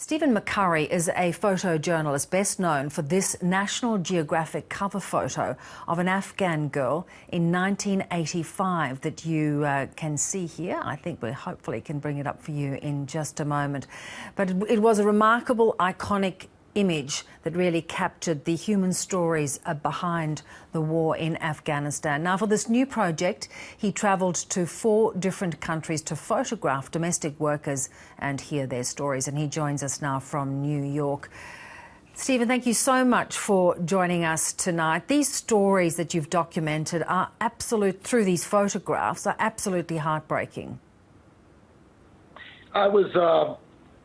Stephen McCurry is a photojournalist best known for this National Geographic cover photo of an Afghan girl in 1985 that you can see here. I think we hopefully can bring it up for you in just a moment. But it was a remarkable, iconic image that really captured the human stories behind the war in Afghanistan. Now, for this new project, he travelled to 4 different countries to photograph domestic workers and hear their stories. And he joins us now from New York. Stephen, thank you so much for joining us tonight. These stories that you've documented are through these photographs, are absolutely heartbreaking. I was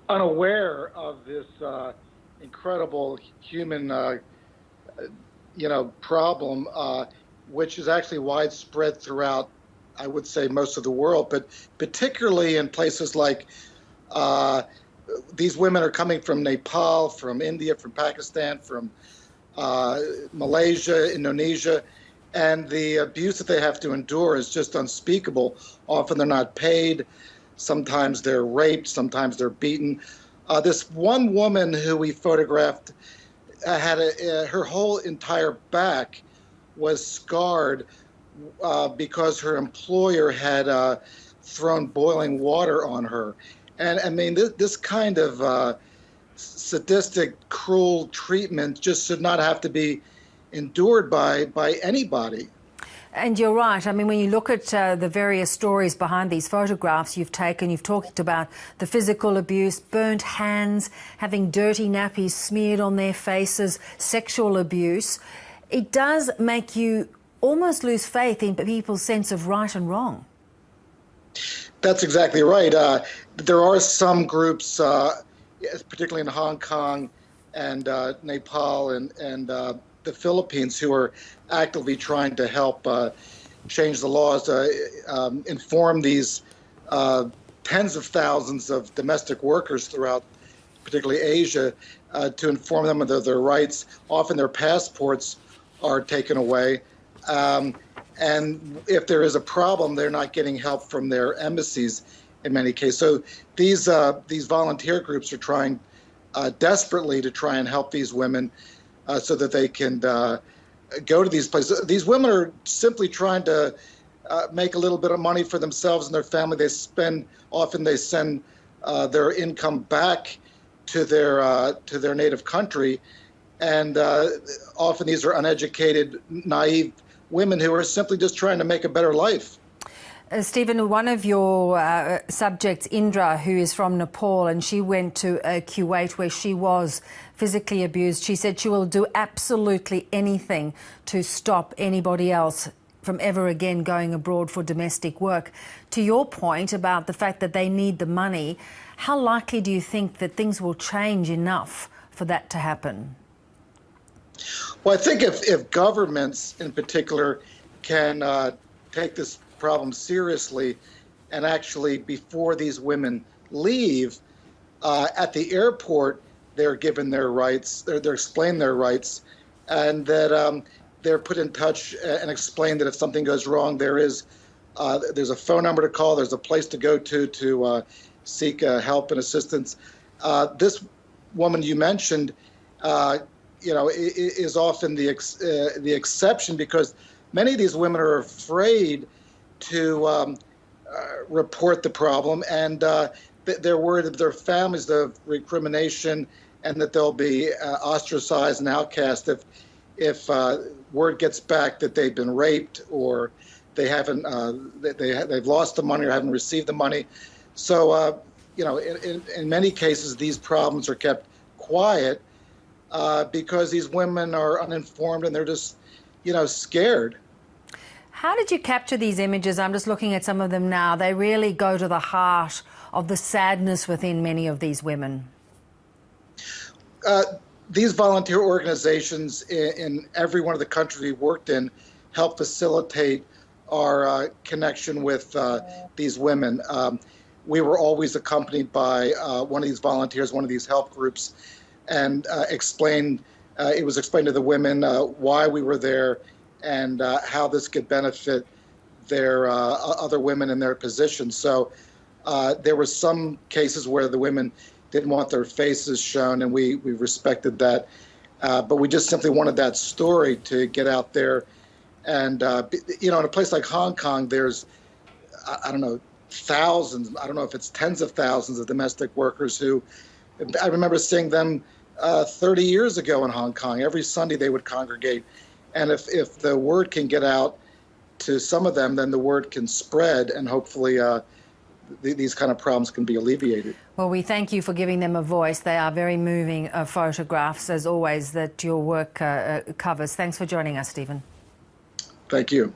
unaware of this incredible human, problem, which is actually widespread throughout, I would say, most of the world, but particularly in places like these women are coming from Nepal, from India, from Pakistan, from Malaysia, Indonesia, and the abuse that they have to endure is just unspeakable. Often they're not paid. Sometimes they're raped. Sometimes they're beaten. This one woman who we photographed had her whole entire back was scarred because her employer had thrown boiling water on her. And I mean, this kind of sadistic, cruel treatment just should not have to be endured by anybody. And you're right. I mean, when you look at the various stories behind these photographs you've taken, you've talked about the physical abuse, burnt hands, having dirty nappies smeared on their faces, sexual abuse. It does make you almost lose faith in people's sense of right and wrong. That's exactly right. There are some groups, particularly in Hong Kong and Nepal and the Philippines, who are actively trying to help change the laws, inform these tens of thousands of domestic workers throughout, particularly Asia, to inform them of their rights. Often their passports are taken away. And if there is a problem, they're not getting help from their embassies in many cases. So these volunteer groups are trying desperately to try and help these women so that they can go to these places. These women are simply trying to make a little bit of money for themselves and their family. Often they send their income back to their native country, and often these are uneducated, naive women who are simply just trying to make a better life. Stephen, one of your subjects, Indra, who is from Nepal, and she went to Kuwait where she was physically abused. She said she will do absolutely anything to stop anybody else from ever again going abroad for domestic work. To your point about the fact that they need the money, how likely do you think that things will change enough for that to happen? Well, I think if governments in particular can take this problem seriously, and actually before these women leave at the airport, they're given their rights, they're explained their rights, and that they're put in touch and explained that if something goes wrong, there's a phone number to call, there's a place to go to seek help and assistance. This woman you mentioned, is often the exception, because many of these women are afraid to report the problem, and they're worried of their families, the recrimination, and that they'll be ostracized and outcast if word gets back that they've been raped, or they haven't they've lost the money or haven't received the money. So in many cases these problems are kept quiet because these women are uninformed and they're just scared. How did you capture these images? I'm just looking at some of them now. They really go to the heart of the sadness within many of these women. These volunteer organizations in every one of the countries we worked in help facilitate our connection with these women. We were always accompanied by one of these volunteers, one of these help groups, and it was explained to the women why we were there and how this could benefit their other women in their position. So there were some cases where the women didn't want their faces shown, and we respected that. But we just simply wanted that story to get out there. And, in a place like Hong Kong, there's, I don't know, thousands, I don't know if it's tens of thousands of domestic workers who, I remember seeing them 30 years ago in Hong Kong. Every Sunday they would congregate. And if the word can get out to some of them, then the word can spread, and hopefully these kind of problems can be alleviated. Well, we thank you for giving them a voice. They are very moving photographs, as always, that your work covers. Thanks for joining us, Stephen. Thank you.